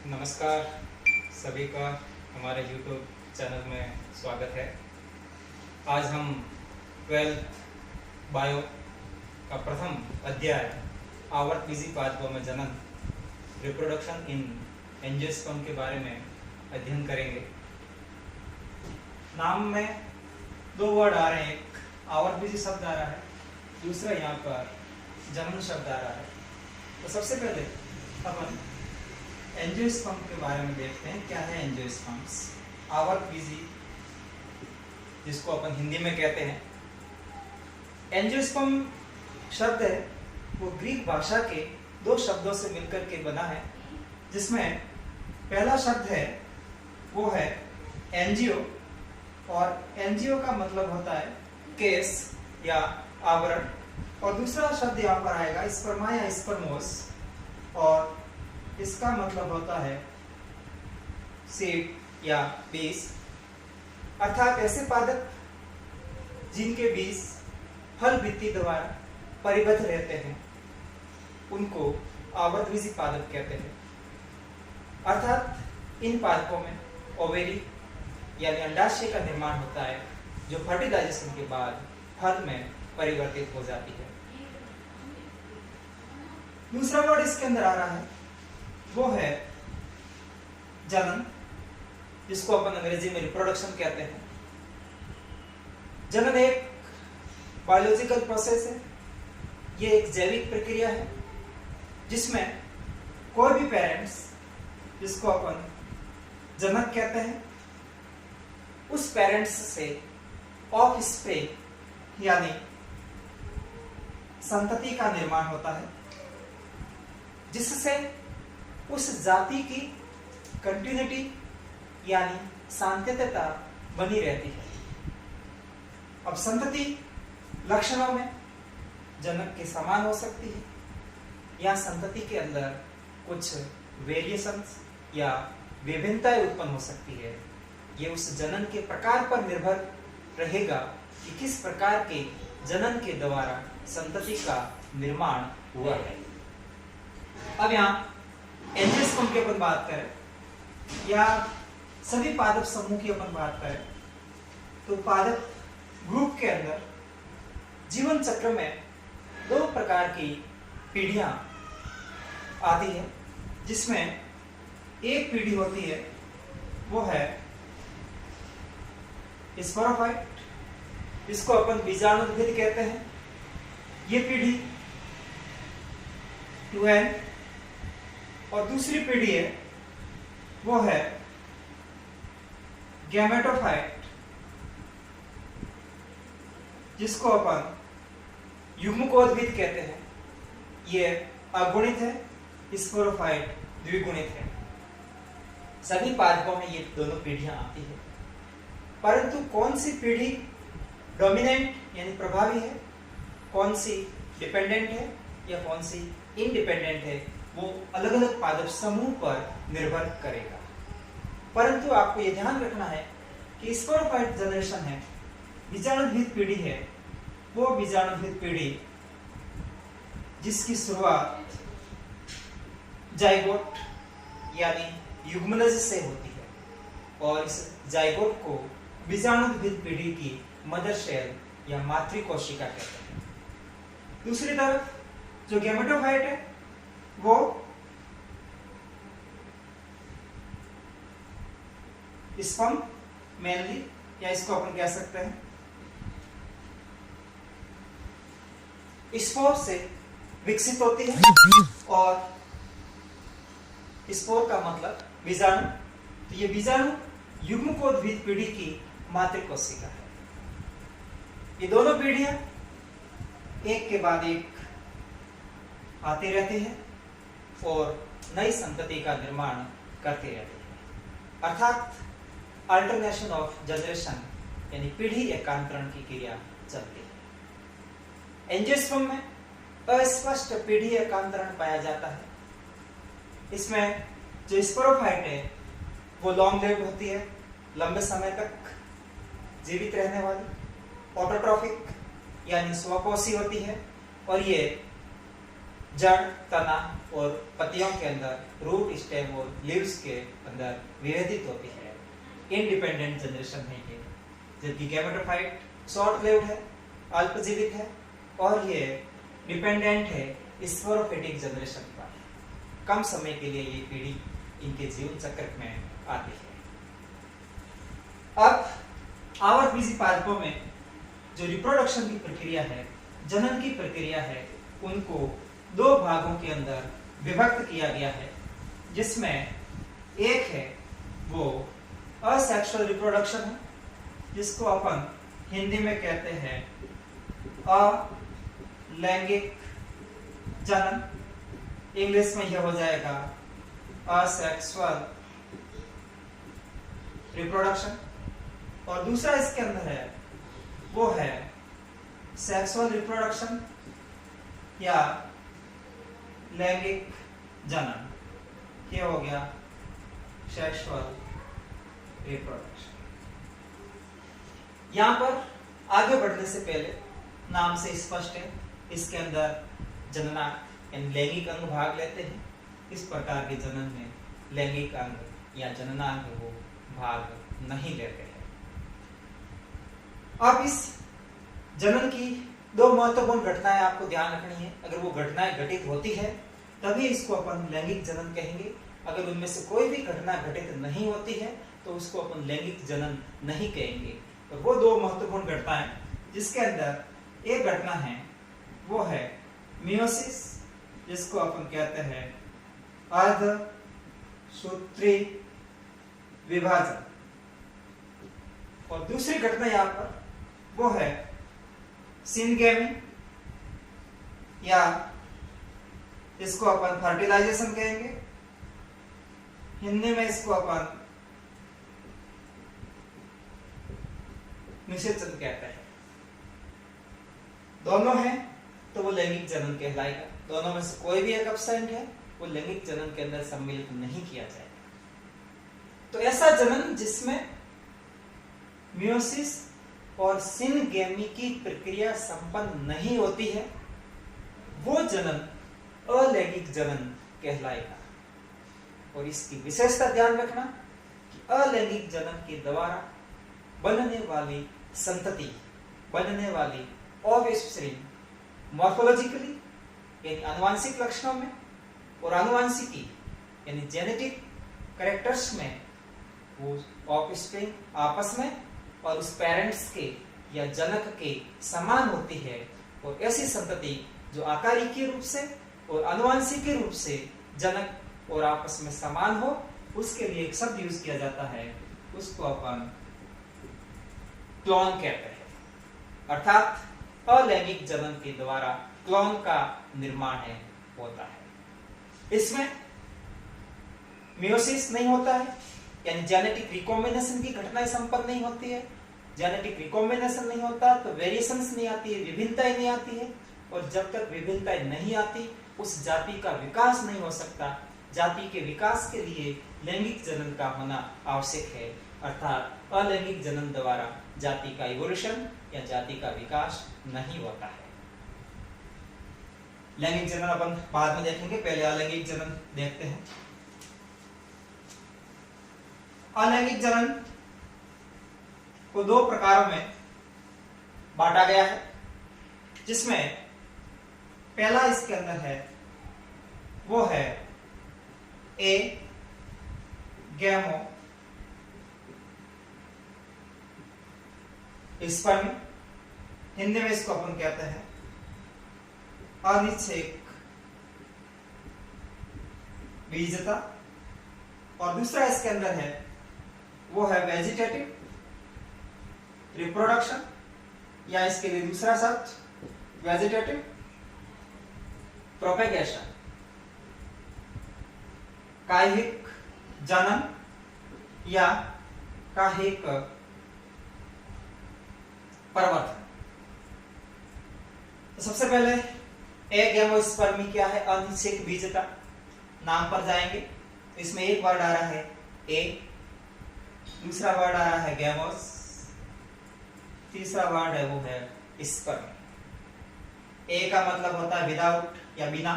नमस्कार सभी का हमारे YouTube चैनल में स्वागत है। आज हम 12th बायो का प्रथम अध्याय आवर्तबीजी पादपों में जनन रिप्रोडक्शन इन एंजियोस्पर्म के बारे में अध्ययन करेंगे। नाम में दो वर्ड आ रहे हैं, एक आवर्तबीजी शब्द आ रहा है, दूसरा यहाँ पर जनन शब्द आ रहा है। तो सबसे पहले अपन एंजियोस्पर्म के बारे में देखते हैं। क्या है एंजियोस्पर्म्स? आवर्तबीजी जिसको अपन हिंदी में कहते हैं। एंजियोस्पर्म शब्द है वो ग्रीक भाषा के दो शब्दों से मिलकर के बना है, जिसमें पहला शब्द है वो है एंजियो, और एंजियो का मतलब होता है केस या आवरण, और दूसरा शब्द यहाँ पर आएगा स्पर्मा या स्पर्मोस, और इसका मतलब होता है सीड या बीज। अर्थात ऐसे पादप जिनके बीज फल भित्ति द्वारा परिबद्ध रहते हैं उनको आवर्तबीजी पादप कहते हैं। अर्थात इन पादपों में ओवेरी यानी अंडाशय का निर्माण होता है, जो फर्टिलाइजेशन के बाद फल में परिवर्तित हो जाती है। दूसरा वर्ड इसके अंदर आ रहा है वो है जनन, जिसको अपन अंग्रेजी में रिप्रोडक्शन कहते हैं। जनन एक बायोलॉजिकल प्रोसेस है, ये एक जैविक प्रक्रिया है जिसमें कोई भी पेरेंट्स, जिसको अपन जनक कहते हैं, उस पेरेंट्स से ऑफ स्प्रिंग यानी संतति का निर्माण होता है, जिससे उस जाति की कंटिन्यूटी यानी सांतत्यता बनी रहती है। अब संतति लक्षणों में जनक के समान हो सकती है, या संतति के अंदर कुछ वेरिएशंस या विभिन्नताएं उत्पन्न हो सकती है। ये उस जनन के प्रकार पर निर्भर रहेगा कि किस प्रकार के जनन के द्वारा संतति का निर्माण हुआ है। अब यहाँ एंजियोस्पर्म की अपन बात करें या सभी पादप समूह की अपन बात करें, तो पादप ग्रुप के अंदर जीवन चक्र में दो प्रकार की पीढ़ियां आती है, जिसमें एक पीढ़ी होती है वो है स्पोरोफाइट, जिसको अपन बीजाणुद्भिद कहते हैं। ये पीढ़ी 2n, और दूसरी पीढ़ी है वो है गैमेटोफाइट, जिसको अपन युग्मकोद्भिद कहते हैं। ये अगुणित है, स्पोरोफाइट द्विगुणित है। सभी पादपों में ये दोनों पीढ़ियां आती है, परंतु कौन सी पीढ़ी डोमिनेंट यानी प्रभावी है, कौन सी डिपेंडेंट है या कौन सी इंडिपेंडेंट है, वो अलग अलग पादप समूह पर निर्भर करेगा। परंतु आपको ये ध्यान रखना है कि स्पोरोफाइट जनरेशन है, बीजाणुद्भिद पीढ़ी है, वो बीजाणुद्भिद पीढ़ी जिसकी शुरुआत जाइगोट यानी युग्मनज से होती है, और इस जाइगोट को बीजाणुद्भिद पीढ़ी की मदर सेल या मातृकोशिका कहते हैं। दूसरी तरफ जो गैमेटोफाइट है वो स्पर्म मेनली, या इसको अपन कह सकते हैं स्पोर से विकसित होती है, और स्पोर का मतलब बीजाणु। तो ये बीजाणु युग्मकोद्भिद पीढ़ी की मातृकोशिका है। ये दोनों पीढ़ियां एक के बाद एक आते रहते हैं और नई संतति का निर्माण करते रहते हैं। अर्थात अल्टरनेशन ऑफ जनरेशन यानी पीढ़ी एकांतरण की क्रिया चलती है। एंजियोस्पर्म में अस्पष्ट पीढ़ी एकांतरण पाया जाता है। इसमें जो स्पोरोफाइट है वो लॉन्ग लिव्ड होती है, लंबे समय तक जीवित रहने वाली, ऑटोट्रॉफिक यानी स्वकोषी होती है, और ये जड़, तना और पत्तियों के अंदर, रूट, स्टेम और लीव्स के अंदर विभेदित होती है। इंडिपेंडेंट जनरेशन है ये। जबकि गैमेटोफाइट शॉर्ट लिव्ड है, अल्पजीवित है, और ये डिपेंडेंट है स्पोरोफिटिक जनरेशन पर। कम समय के लिए ये पीढ़ी इनके जीवन चक्र में आती है। अब आवर्तबीजी पादपों में जो रिप्रोडक्शन की प्रक्रिया है, जनन की प्रक्रिया है, उनको दो भागों के अंदर विभक्त किया गया है, जिसमें एक है वो असेक्सुअल रिप्रोडक्शन है, जिसको अपन हिंदी में कहते हैं अलैंगिक जनन। इंग्लिश में यह हो जाएगा असेक्सुअल रिप्रोडक्शन। और दूसरा इसके अंदर है वो है सेक्सुअल रिप्रोडक्शन या लैंगिक जनन। ये हो गया सेक्सुअल रिप्रोडक्शन। यहां पर आगे बढ़ने से पहले नाम से स्पष्ट है, इसके अंदर जननांग यानी लैंगिक अंग भाग लेते हैं। इस प्रकार के जनन में लैंगिक अंग या जननांग वो भाग नहीं लेते हैं। अब इस जनन की दो महत्वपूर्ण घटनाएं आपको ध्यान रखनी है। अगर वो घटनाएं घटित होती है तभी इसको अपन लैंगिक जनन कहेंगे। अगर उनमें से कोई भी घटना घटित नहीं होती है तो उसको अपन लैंगिक जनन नहीं कहेंगे। तो वो दो महत्वपूर्ण घटनाएं जिसके अंदर एक घटना है वो है मियोसिस, जिसको अपन कहते हैं अर्धसूत्री विभाजन, और दूसरी घटना यहाँ पर वो है सिनगेमी या इसको अपन फर्टिलाइजेशन कहेंगे। हिंदी में इसको अपन निषेचन कहते हैं। दोनों हैं तो वो लैंगिक जनन कहलाएगा। दोनों में से कोई भी एक एब्सेंट है वो लैंगिक जनन के अंदर सम्मिलित नहीं किया जाएगा। तो ऐसा जनन जिसमें मियोसिस और सिनगेमी की प्रक्रिया संपन्न नहीं होती है वो जनन अलैंगिक जनन कहलाएगा। और इसकी विशेषता ध्यान रखना कि अलैंगिक जनन के द्वारा बनने वाली संतति, बनने वाली ऑफस्प्रिंग मॉर्फोलॉजिकली यानी आनुवंशिक लक्षणों में और आनुवंशिकी यानी जेनेटिक कैरेक्टर्स में वो ऑफस्प्रिंग आपस में और उस पेरेंट्स के या जनक के समान होती है। और ऐसी संतति जो आकारिकीय रूप से और आनुवंशिक रूप से जनक और आपस में समान हो, उसके लिए एक शब्द यूज किया जाता है, उसको अपन क्लोन कहते हैं। अर्थात अलैंगिक जनन के द्वारा क्लोन का निर्माण होता है। इसमें मियोसिस नहीं होता है, यानी जेनेटिक रिकॉम्बिनेशन की घटनाएं संपन्न नहीं होती है। जेनेटिक रिकॉम्बिनेशन नहीं होता तो वेरिएशंस नहीं आती है, विभिन्नताएं नहीं आती है। और जब तक विभिन्नताएं नहीं आती उस जाति का विकास नहीं हो सकता। जाति के विकास के लिए लैंगिक जनन का होना आवश्यक है। अर्थात अलैंगिक जनन द्वारा जाति का इवोल्यूशन या जाति का विकास नहीं होता है। लैंगिक जनन अपन बाद में देखेंगे, पहले अलैंगिक जनन देखते हैं। अलैंगिक जनन को दो प्रकारों में बांटा गया है, जिसमें पहला इसके अंदर है वो है ए गैमो स्पर्मी। हिंदी में इसको अपन कहते हैं अनिच्छेक बीजता। और दूसरा इसके अंदर है वो है वेजिटेटिव रिप्रोडक्शन, या इसके लिए दूसरा शब्द वेजिटेटिव प्रोपेगेशन, कायिक जनन या कायिक परिवर्तन। तो सबसे पहले एगैमोस्पर्मी क्या है? अनिच्छेक बीजता। नाम पर जाएंगे, इसमें एक वर्ड आ रहा है ए, दूसरा वर्ड आ रहा है गैमोस, तीसरा वर्ड है वो है स्पर्मी। ए का मतलब होता है विदाउट या बिना,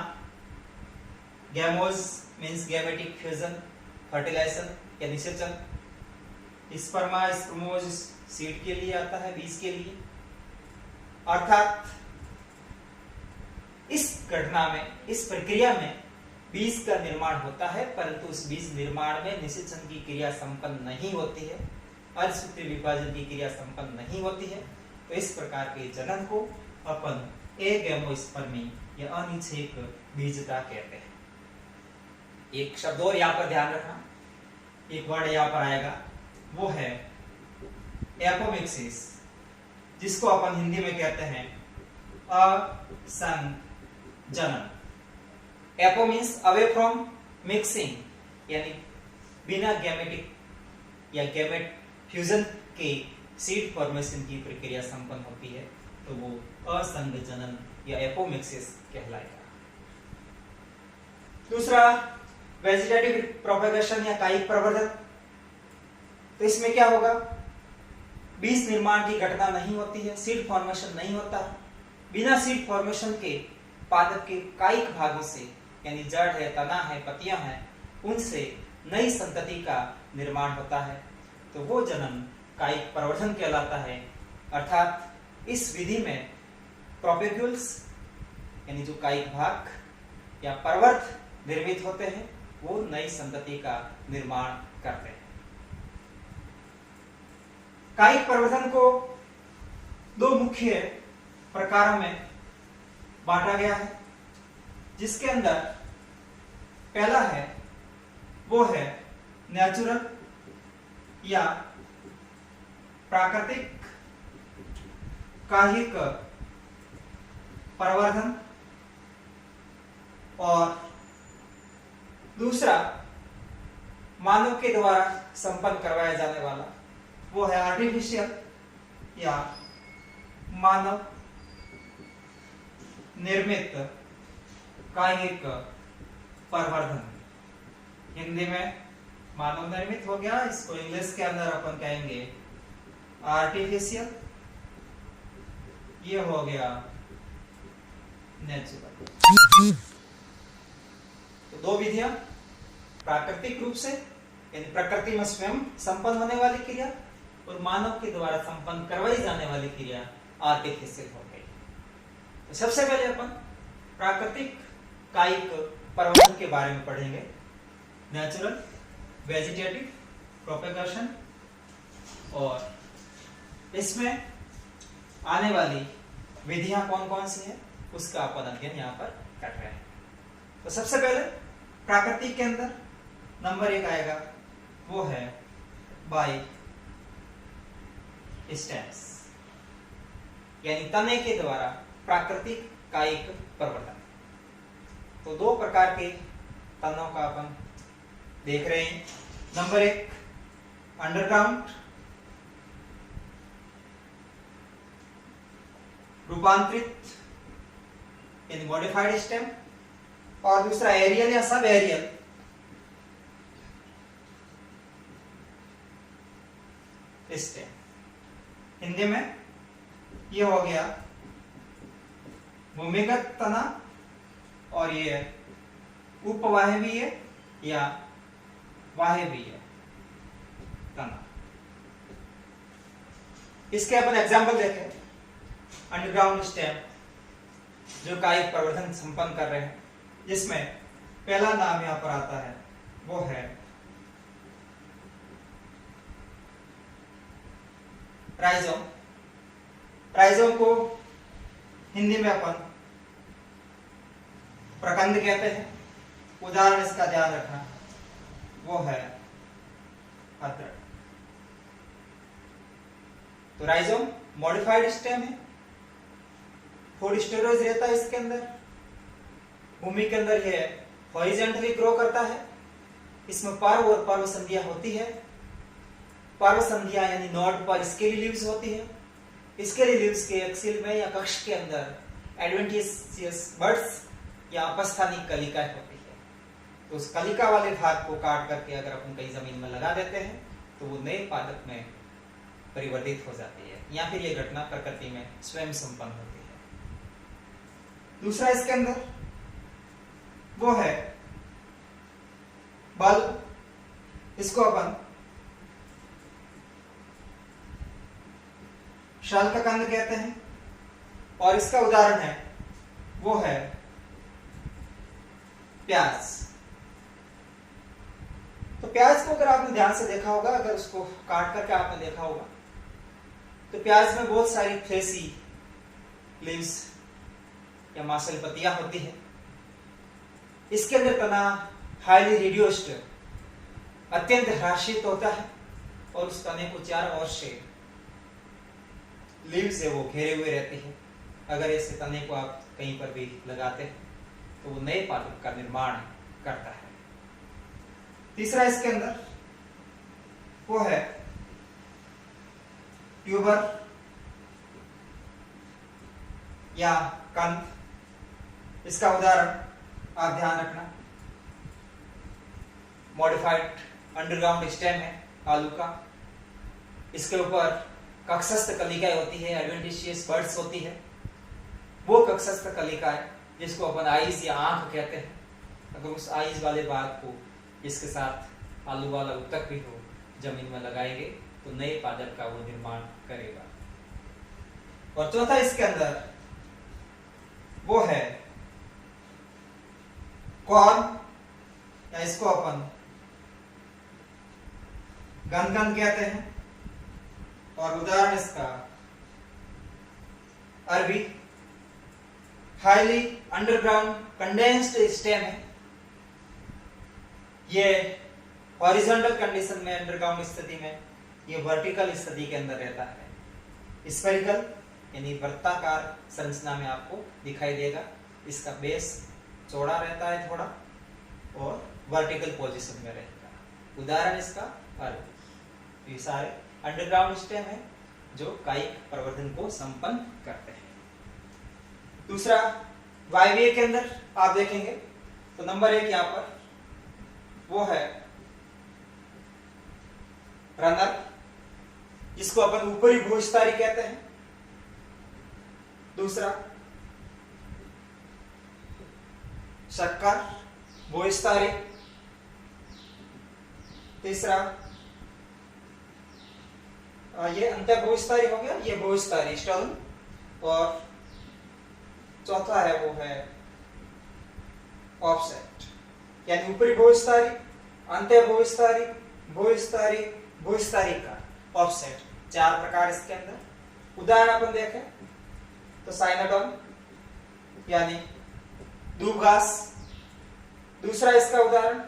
गैमोज मीन्स गैमेटिक फ्यूजन, फर्टिलाइजेशन या निषेचन। स्पर्मा स्पर्मोज सीड के लिए आता है, बीज के लिए। अर्थात इस घटना में, इस प्रक्रिया में बीज का निर्माण होता है, परंतु उस बीज निर्माण में निषेचन की क्रिया संपन्न नहीं होती है, अर्धसूत्रीय विभाजन की क्रिया संपन्न नहीं होती है। तो इस प्रकार के जनन को अपन एगैमोस्पर्मी या अनिषेक बीजता कहते हैं। एक शब्द और यहाँ पर ध्यान रखना, एक वर्ड यहाँ पर आएगा, वो है एपोमिक्सिस, जिसको अपन हिंदी में कहते हैं असंजनन। Apo means away from mixing, यानी बिना गैमेटिक या गैमेट फ्यूजन के सीड फॉर्मेशन की प्रक्रिया संपन्न होती है, तो वो असंग जनन या एपोमिक्सिस कहलाएगा। दूसरा वेजिटेटिव प्रोपेगेशन या कायिक प्रवर्धन। तो इसमें क्या होगा, बीज निर्माण की घटना नहीं होती है, सीड फॉर्मेशन नहीं होता। बिना सीड फॉर्मेशन के पादप के कायिक भागों से, यानी जड़ है, तना है, पत्तियां हैं, उनसे नई संतति का निर्माण होता है, तो वो जनन कायिक प्रवर्धन कहलाता है। अर्थात इस विधि में प्रोपेग्यूल्स यानी जो कायिक भाग या पर्वर्त निर्मित होते हैं, वो नई संतति का निर्माण करते हैं। कायिक प्रवर्धन को दो मुख्य प्रकारों में बांटा गया है, जिसके अंदर पहला है वो है नेचुरल या प्राकृतिक कायिक प्रवर्धन, और दूसरा मानव के द्वारा संपन्न करवाया जाने वाला, वो है आर्टिफिशियल या मानव निर्मित कायिक प्रवर्धन। हिंदी में मानव निर्मित हो गया, इसको इंग्लिश के अंदर अपन कहेंगे आर्टिफिशियल, ये हो गया नेचुरल। तो दो विधियां, प्राकृतिक रूप से यानी प्रकृति में स्वयं संपन्न होने वाली क्रिया, और मानव के द्वारा संपन्न करवाई जाने वाली क्रिया आर्टिफिशियल हो गई। तो सबसे पहले अपन प्राकृतिक कायिक प्रवर्धन के बारे में पढ़ेंगे। नेचुरल वेजिटेटिव प्रोपेगेशन, और इसमें आने वाली विधियां कौन कौन सी हैं उसका अपन अध्ययन यहाँ पर कर रहे हैं। तो सबसे पहले प्राकृतिक के अंदर नंबर 1 आएगा, वो है बाई स्टेम्स, यानी तने के द्वारा प्राकृतिक कायिक प्रवर्धन। तो दो प्रकार के तनों का अपन देख रहे हैं। नंबर 1 अंडरग्राउंड रूपांतरित यानी मॉडिफाइड स्टेम, और दूसरा एरियल या सब एरियल स्टेम। हिंदी में ये हो गया भूमिगत तना, और ये उपवायवीय या वायवीय तना। इसके अपन एग्जाम्पल देखें। अंडरग्राउंड स्टेम जो कायिक प्रवर्धन संपन्न कर रहे हैं, जिसमें पहला नाम यहां पर आता है वो है राइजोम। राइजोम को हिंदी में अपन प्रकंद कहते हैं। उदाहरण इसका ध्यान रखना, वो है अदरक। तो राइजोम मॉडिफाइड स्टेम है, फूड स्टोरेज रहता है इसके अंदर, भूमि के अंदर ये हॉरिजॉन्टली ग्रो करता है। इसमें पर्व और पर्व संधियां होती है। पर्व संधियां यानी नोड पर स्केली लीव्स होती है। स्केली लीव्स के एक्सिल में या कक्ष के अंदर एडवेंटिशियस बड्स या अपस्थानिक कलिका होती है। तो उस कलिका वाले भाग को काट करके अगर अपन कहीं जमीन में लगा देते हैं तो वो नए पादप में परिवर्तित हो जाती है, या फिर ये घटना प्रकृति में स्वयं संपन्न होती है। दूसरा इसके अंदर वो है बालू, इसको अपन शालककंद कहते हैं। और इसका उदाहरण है वो है प्याज। तो प्याज को अगर आपने ध्यान से देखा होगा, अगर उसको काट करके आपने देखा होगा, तो प्याज में बहुत सारी फ्लेसी लीव्स या मांसल पत्तियां होती है। इसके अंदर तना हाईली रिड्यूस्ड, अत्यंत ह्रासित होता है और उस तने को चारों ओर से लीव से वो घेरे हुए रहते हैं। अगर ऐसे तने को आप कहीं पर भी लगाते हैं तो वो नए पादप का निर्माण करता है। तीसरा इसके अंदर वो है ट्यूबर या कंद। इसका उदाहरण आप ध्यान रखना, मॉडिफाइड अंडरग्राउंड स्टेम है आलू का। इसके ऊपर कक्षस्थ कलिकाएं होती है, एडवेंटिशियस बर्ड्स होती है। वो कक्षस्थ कलिकाएं जिसको अपन आइज या आंख कहते हैं, अगर उस आइज वाले भाग को इसके साथ आलू वाला उत्तक भी हो जमीन में लगाएंगे तो नए पादप का वो निर्माण करेगा। और चौथा इसके अंदर वो है कॉर्न, या इसको अपन गनगन कहते हैं। और उदाहरण इसका अरबी, हाईली अंडरग्राउंड कंडेंस्ड स्टेम है। ये हॉरिजॉन्टल कंडीशन में, अंडरग्राउंड स्थिति में, ये वर्टिकल स्थिति के अंदर रहता है। स्फेरिकल यानी वृत्ताकार संरचना में आपको दिखाई देगा। इसका बेस चौड़ा रहता है थोड़ा और वर्टिकल पोजीशन में रहेगा। उदाहरण इसका अरबी। ये सारे अंडरग्राउंड स्टेम है जो कायिक प्रवर्धन को संपन्न करते हैं। दूसरा वायवीय के अंदर आप देखेंगे तो नंबर 1 यहां पर वो है रनर, जिसको अपन ऊपरी भूविस्तारी कहते हैं। दूसरा शक्कर भूविस्तारी। तीसरा ये अंत्य भूविस्तारी हो गया, ये भूविस्तारी स्टर्न। और चौथा है वो है ऑफसेट, यानी ऊपरी भूविस्तारी, अंत्य भूविस्तारी, भूविस्तारी, भूविस्तारी का ऑफसेट। 4 प्रकार इसके अंदर। उदाहरण अपन देखें तो साइनोडोन यानी दूब घास। दूसरा इसका उदाहरण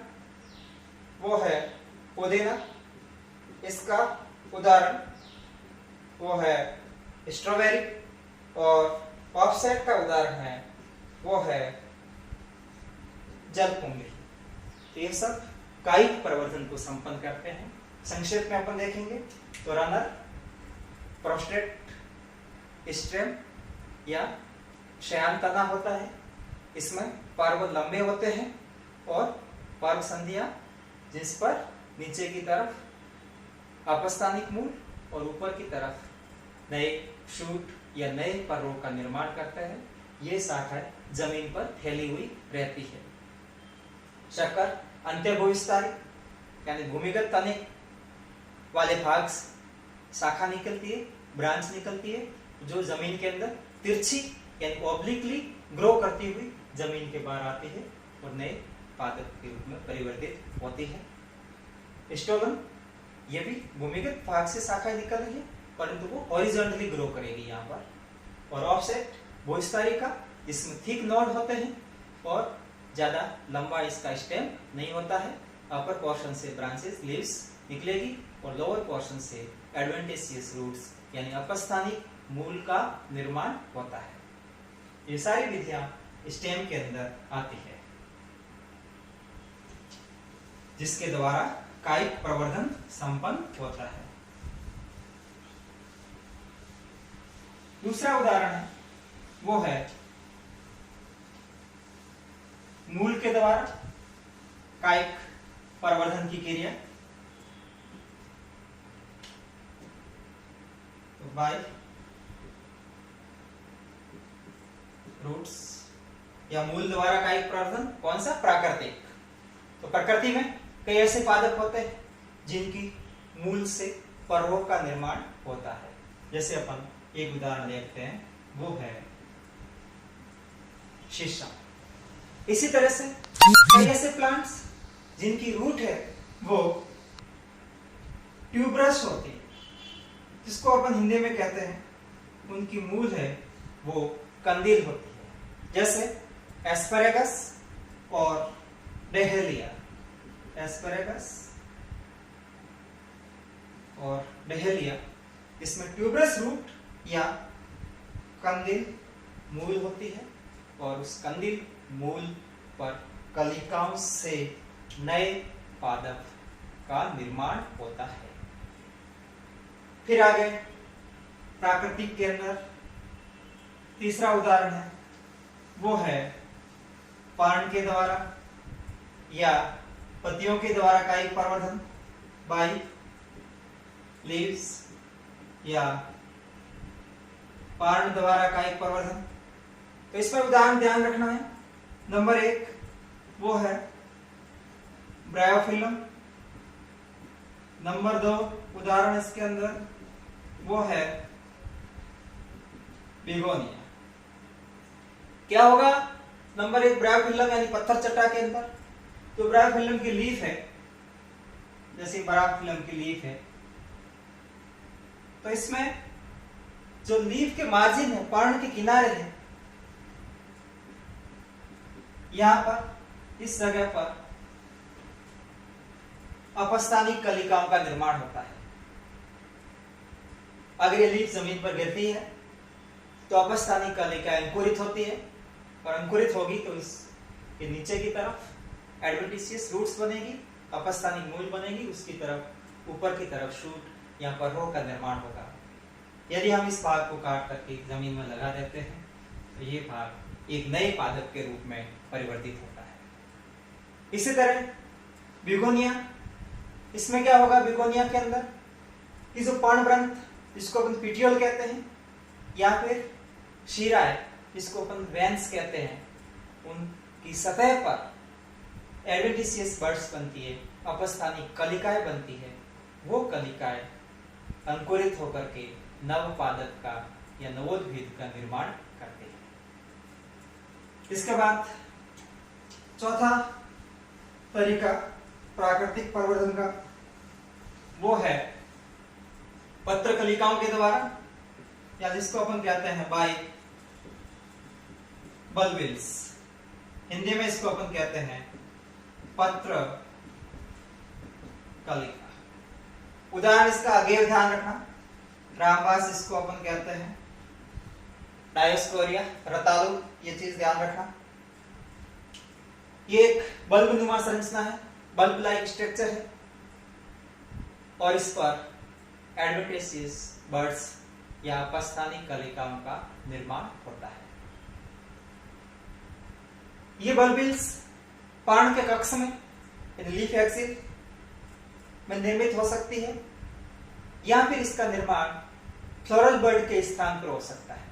वो है पुदीना। इसका उदाहरण वो है स्ट्रॉबेरी। और ऑफसेट का उदाहरण है वो है जलकुंभी। तो ये सब कायिक प्रवर्धन को संपन्न करते हैं। संक्षेप में अपन देखेंगे तो रनर, प्रोस्टेट, स्टेम या शयान तना होता है। इसमें पर्व लंबे होते हैं और पर्व संधियां जिस पर नीचे की तरफ अपस्थानिक मूल और ऊपर की तरफ नए शूट या नए पर्वों का निर्माण करते हैं। ये शाखाएं जमीन पर फैली हुई रहती है। शक्कर अंत्य भूविस्तारी यानी भूमिगत तने वाले भाग शाखा निकलती है, ब्रांच निकलती है, जो जमीन के अंदर तिरछी यानी ऑब्लिकली ग्रो करती हुई जमीन के बाहर आती है और नए पादप के रूप में परिवर्तित होती है। स्टोलन ये भी भूमिगत भाग से शाखा निकल रही है, परंतु वो हॉरिजॉन्टली ग्रो करेगी यहाँ पर। और ऑफसेट भूविस्तारी का, जिसमें थिक नोड होते हैं और ज्यादा लंबा इसका स्टेम नहीं होता है। अपर पोर्शन से ब्रांचेस, लीव्स निकलेगी और लोअर पोर्शन से एडवेंटिशियस रूट्स यानी अपस्थानिक मूल का निर्माण होता है। ये सारी विधियां स्टेम के अंदर आती है, जिसके द्वारा कायिक प्रवर्धन संपन्न होता है। दूसरा उदाहरण है वो है मूल के द्वारा कायिक प्रवर्धन की क्रिया। तो बाय रूट्स या मूल द्वारा कायिक प्रवर्धन कौन सा? प्राकृतिक। तो प्रकृति में कई ऐसे पादप होते हैं जिनकी मूल से पर्वों का निर्माण होता है। जैसे अपन एक उदाहरण देखते हैं, वो है शीशम। इसी तरह से कई ऐसे प्लांट्स जिनकी रूट है वो ट्यूबरस होती है, जिसको अपन हिंदी में कहते हैं, उनकी मूल है वो कंदील होती है। जैसे एस्पैरेगस और डहेलिया। एस्पैरेगस और डहेलिया, इसमें ट्यूबरस रूट या कंदील मूल होती है और उस कंदील मूल पर कलिकाओं से नए पादप का निर्माण होता है। फिर आगे प्राकृतिक के अंदर तीसरा उदाहरण है, वो है पर्ण के द्वारा या पत्तियों के द्वारा कायिक प्रवर्धन, बाई लीव्स, या पर्ण द्वारा कायिक प्रवर्धन। तो इसमें उदाहरण ध्यान रखना है। नंबर 1 वो है ब्रायोफिलम। नंबर 2 उदाहरण इसके अंदर वो है बिगोनिया। क्या होगा? नंबर 1 ब्रायोफिलम यानी पत्थर चट्टा के अंदर, तो ब्रायोफिलम की लीफ है, जैसे ब्रायोफिलम की लीफ है, तो इसमें जो लीफ के मार्जिन है, पर्ण के किनारे है, यहां पर इस जगह पर अपस्थानिक कलिकाओं का निर्माण होता है। अगर ये लीफ जमीन पर गिरती है तो अपस्थानिक कलिका अंकुरित होती है, और अंकुरित होगी तो इसके नीचे की तरफ एडवेंटिशियस रूट्स बनेगी, अपस्थानिक मूल बनेगी, उसकी तरफ ऊपर की तरफ शूट या पर्वों का निर्माण होगा। यदि हम इस भाग को काट करके जमीन में लगा देते हैं तो ये भाग एक नए पादप के रूप में परिवर्तित होता है। इसी तरह बिगोनिया, इसमें क्या होगा? बिगोनिया के अंदर ये जो पर्णवृंत, जिसको अपन पिटियोल कहते हैं, या फिर शीरा है, जिसको अपन वेंस कहते हैं, उनकी सतह पर एडवेंटिशियस बड्स बनती है, अपस्थानिक कलिकाएं बनती है। वो कलिकाएं अंकुरित होकर के नव पादप का या नवोद्भिद का निर्माण करते हैं। इसके बाद चौथा तरीका प्राकृतिक प्रवर्धन का, वो है पत्र कलिकाओं के द्वारा, या जिसको अपन कहते हैं बाई बल्बिल्स। हिंदी में इसको अपन कहते हैं पत्र कलिका। उदाहरण इसका आगे ध्यान रखना, रामबास इसको अपन कहते हैं डायोस्कोरिया, रतालू, ये चीज ध्यान रखना। ये एक बल्ब नुमा संरचना है, बल्ब लाइक स्ट्रक्चर है, और इस पर एडवेंटिशियस बड्स या अपस्थानिक कलिकाओं का निर्माण होता है। ये बल्बिल्स पर्ण के कक्ष में, लीफ एक्सिल में निर्मित हो सकती है, या फिर इसका निर्माण फ्लोरल बर्ड के स्थान पर हो सकता है।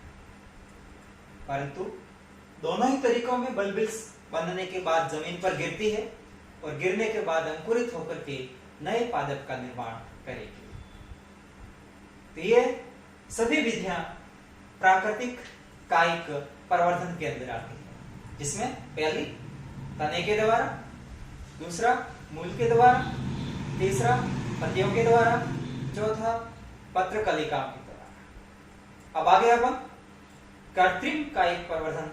परंतु दोनों ही तरीकों में बल्बिल्स बनने के बाद जमीन पर गिरती है और गिरने के बाद अंकुरित होकर के नए पादप का निर्माण करेगी। तो ये सभी विधियां प्राकृतिक कायिक प्रवर्धन के अंदर आती है, जिसमें पहली तने के द्वारा, दूसरा मूल के द्वारा, तीसरा पत्तियों के द्वारा, चौथा पत्र कलिकाओं के द्वारा। अब आगे अपन कृत्रिम कायिक प्रवर्धन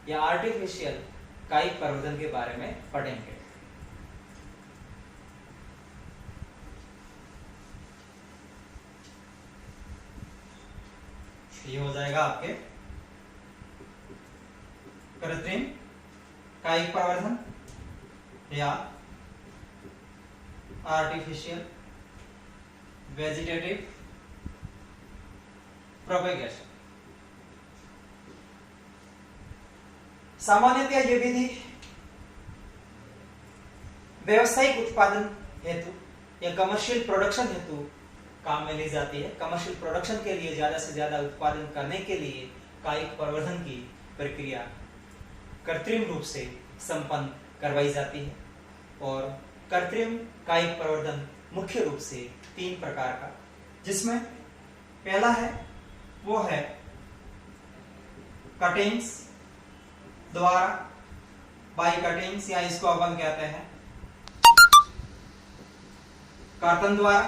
या आर्टिफिशियल कायिक प्रवर्धन के बारे में पढ़ेंगे। ये हो जाएगा आपके कृत्रिम कायिक प्रवर्धन या आर्टिफिशियल वेजिटेटिव प्रोपेगेशन। सामान्यतः ये विधि व्यावसायिक उत्पादन हेतु या कमर्शियल प्रोडक्शन हेतु काम में ली जाती है। कमर्शियल प्रोडक्शन के लिए ज्यादा से ज्यादा उत्पादन करने के लिए कायिक प्रवर्धन की प्रक्रिया कृत्रिम रूप से संपन्न करवाई जाती है, और कृत्रिम कायिक प्रवर्धन मुख्य रूप से 3 प्रकार का, जिसमें पहला है वो है कटिंग्स द्वारा, बाई कटिंग्स, या इसको अपन कहते हैं कर्तन द्वारा।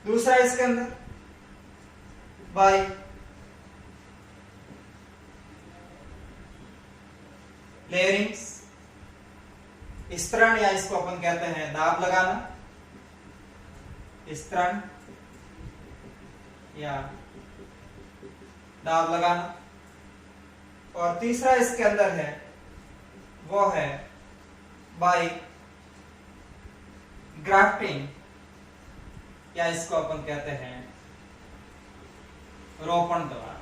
दूसरा इसके अंदर बाई लेयरिंग्स, स्तरण, या इसको अपन कहते हैं दाब लगाना, स्तरण या दाब लगाना। और तीसरा इसके अंदर है वो है बाय ग्राफ्टिंग, या इसको अपन कहते हैं रोपण द्वारा।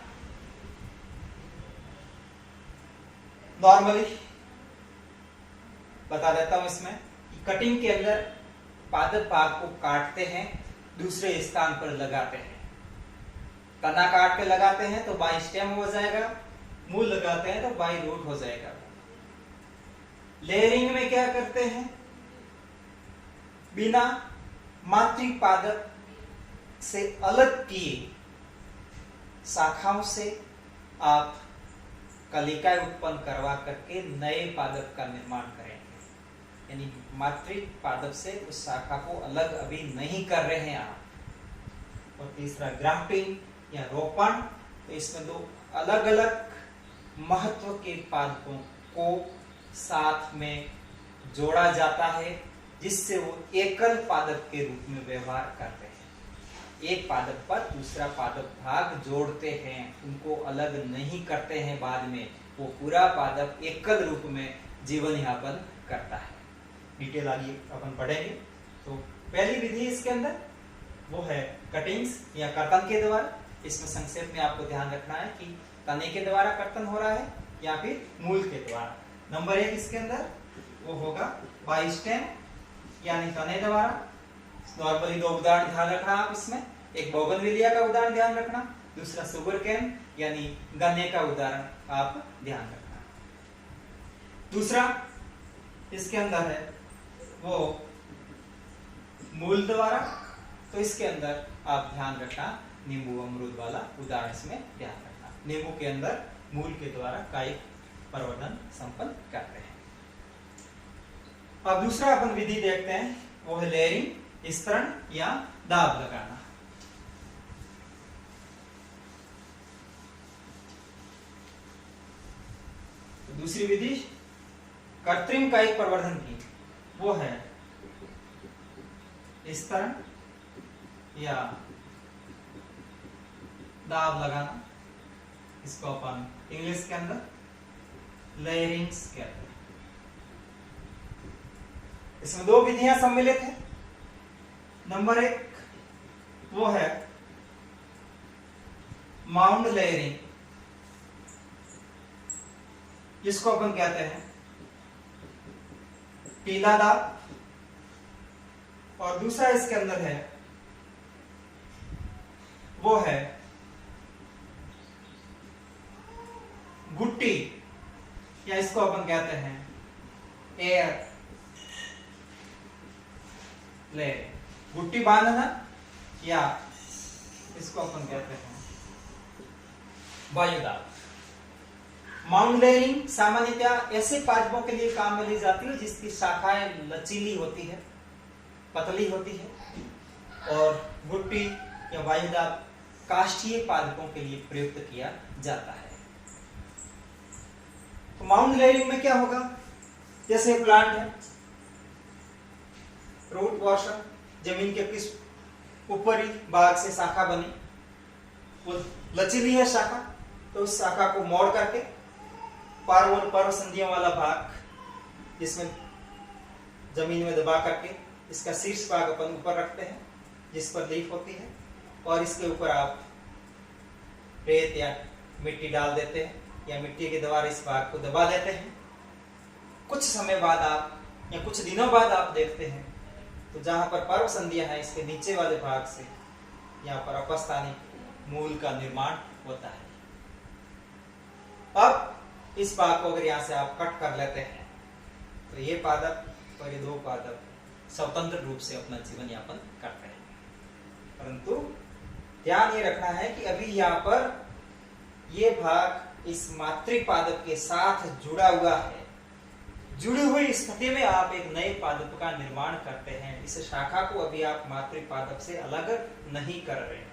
नॉर्मली बता देता हूं इसमें कि कटिंग के अंदर पादप भाग को काटते हैं, दूसरे स्थान पर लगाते हैं। तना काट के लगाते हैं तो बाई स्टेम हो जाएगा, मूल लगाते हैं तो बाई रूट हो जाएगा। लेयरिंग में क्या करते हैं, बिना मातृ पादप से अलग किए शाखाओं से आप कलिकाएं उत्पन्न करवा करके नए पादप का निर्माण करेंगे। यानी मातृ पादप से उस शाखा को अलग अभी नहीं कर रहे हैं आप। और तीसरा ग्राफ्टिंग या रोपण, तो इसमें 2 अलग अलग महत्व के पादपों को साथ में जोड़ा जाता है, जिससे वो एकल पादप के रूप में व्यवहार करते हैं। एक पादप पर दूसरा पादप भाग जोड़ते हैं, उनको अलग नहीं करते हैं। बाद में वो पूरा पादप एकल रूप में जीवन यापन करता है। डिटेल आगे अपन पढ़ेंगे। तो पहली विधि इसके अंदर वो है कटिंग्स या कर्तन के द्वारा। इसमें संक्षेप में आपको ध्यान रखना है कि तने के द्वारा कर्तन हो रहा है या फिर मूल के द्वारा। नंबर 1 इसके अंदर वो होगा बाई स्टेम यानी तने द्वारा। नॉर्मली 2 उदाहरण ध्यान रखना आप इसमें, एक बोगनविलिया का उदाहरण ध्यान रखना, दूसरा सुगर कैन यानी गन्ने का उदाहरण आप ध्यान रखना। दूसरा इसके अंदर है वो मूल द्वारा, तो इसके अंदर आप ध्यान रखना नींबू अमरूद वाला उदाहरण इसमें ध्यान रखना। नींबू के अंदर मूल के द्वारा कायिक प्रवर्धन संपन्न करते हैं। अब दूसरा अपन विधि देखते हैं, वो है लेयरिंग, स्तरण या दाब लगाना। तो दूसरी विधि कृत्रिम कायिक प्रवर्धन की वो है स्तरण या दाब लगाना। इसको अपन इंग्लिश के अंदर लेयरिंग्स कहते हैं। इसमें 2 विधियां सम्मिलित हैं। नंबर 1 वो है माउंड लेयरिंग, जिसको अपन कहते हैं पीला दाब। और दूसरा इसके अंदर है वो है गुट्टी, या इसको अपन कहते हैं एयर लेयरिंग। गुट्टी बांधना या इसको अपन कहते हैं वायुदाब। माउंड लेयरिंग सामान्यतः ऐसे पादपों के लिए काम में ली जाती है जिसकी शाखाएं लचीली होती है, पतली होती है। और गुट्टी या वायुदाब काष्ठीय पादपों के लिए प्रयुक्त किया जाता है। तो माउंड लेयरिंग में क्या होगा, जैसे प्लांट है, रूट वॉशर, जमीन के किस ऊपरी भाग से शाखा बनी, वो लचीली है शाखा, तो उस शाखा को मोड़ करके पर्व और पर्व संधियों वाला भाग जिसमें जमीन में दबा करके इसका शीर्ष भाग अपन ऊपर रखते हैं, जिस पर लीफ होती है, और इसके ऊपर आप रेत या मिट्टी डाल देते हैं या मिट्टी के द्वारा इस भाग को दबा देते हैं। कुछ समय बाद आप या कुछ दिनों बाद आप देखते हैं तो जहां पर पर्व संधियां हैं, इसके नीचे वाले भाग से यहाँ पर अपस्थानिक मूल का निर्माण होता है। अब इस भाग को अगर यहाँ से आप कट कर लेते हैं तो ये पादप और ये दो पादप स्वतंत्र रूप से अपना जीवन यापन करते हैं। परंतु ध्यान ये रखना है कि अभी यहाँ पर ये भाग इस मातृपादप के साथ जुड़ा हुआ है। जुड़ी हुई स्थिति में आप एक नए पादप का निर्माण करते हैं। इस शाखा को अभी आप मातृपादप से अलग नहीं कर रहे हैं।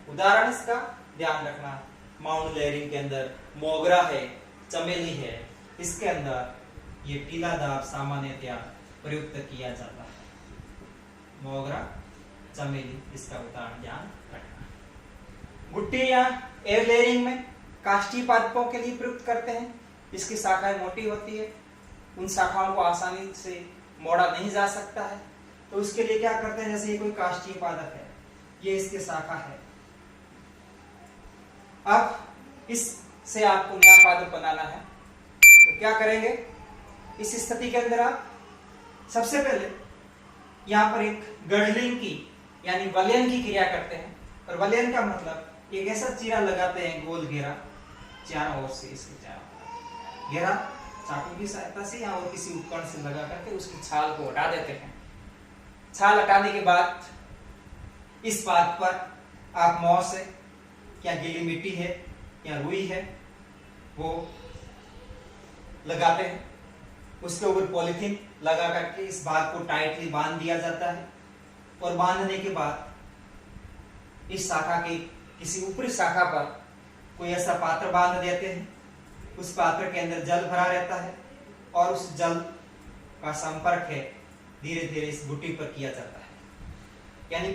उदाहरण इसका ध्यान रखना, माउंट लेयरिंग के अंदर मोगरा है, चमेली है, इसके अंदर ये पीला दाब सामान्यतया प्रयुक्त किया जाता है। मोगरा, चमेली, इसका उदाहरण ध्यान रखना। गुट्टी या एयर लेयरिंग में काष्ठी पादपों के लिए प्रयुक्त करते हैं। इसकी शाखाएं मोटी होती है, उन शाखाओं को आसानी से मोड़ा नहीं जा सकता है, तो उसके लिए क्या करते हैं, जैसे ये कोई काष्ठीय पादप है, ये इसकी शाखा है। अब इससे आपको नया पादप बनाना है, तो क्या करेंगे, इस स्थिति के अंदर आप सबसे पहले यहाँ पर एक गढ़लिंग की यानी वलयन की क्रिया करते हैं। और वलयन का मतलब एक ऐसा चीरा लगाते हैं, गोल घेरा चारों ओर से, इसके चारों घेरा चाकू की सहायता से या और किसी उपकरण से लगा करके उसकी छाल को हटा देते हैं। छाल हटाने के बाद इस बात पर आप मॉस है या गीली मिट्टी है या रुई है वो लगाते हैं। उसके ऊपर पॉलीथीन लगा करके इस भाग को टाइटली बांध दिया जाता है। और बांधने के बाद इस शाखा के किसी ऊपरी शाखा पर कोई ऐसा पात्र बांध देते हैं। उस पात्र के अंदर जल भरा रहता है और उस जल का संपर्क है धीरे धीरे इस गुट्टी पर किया जाता है, यानी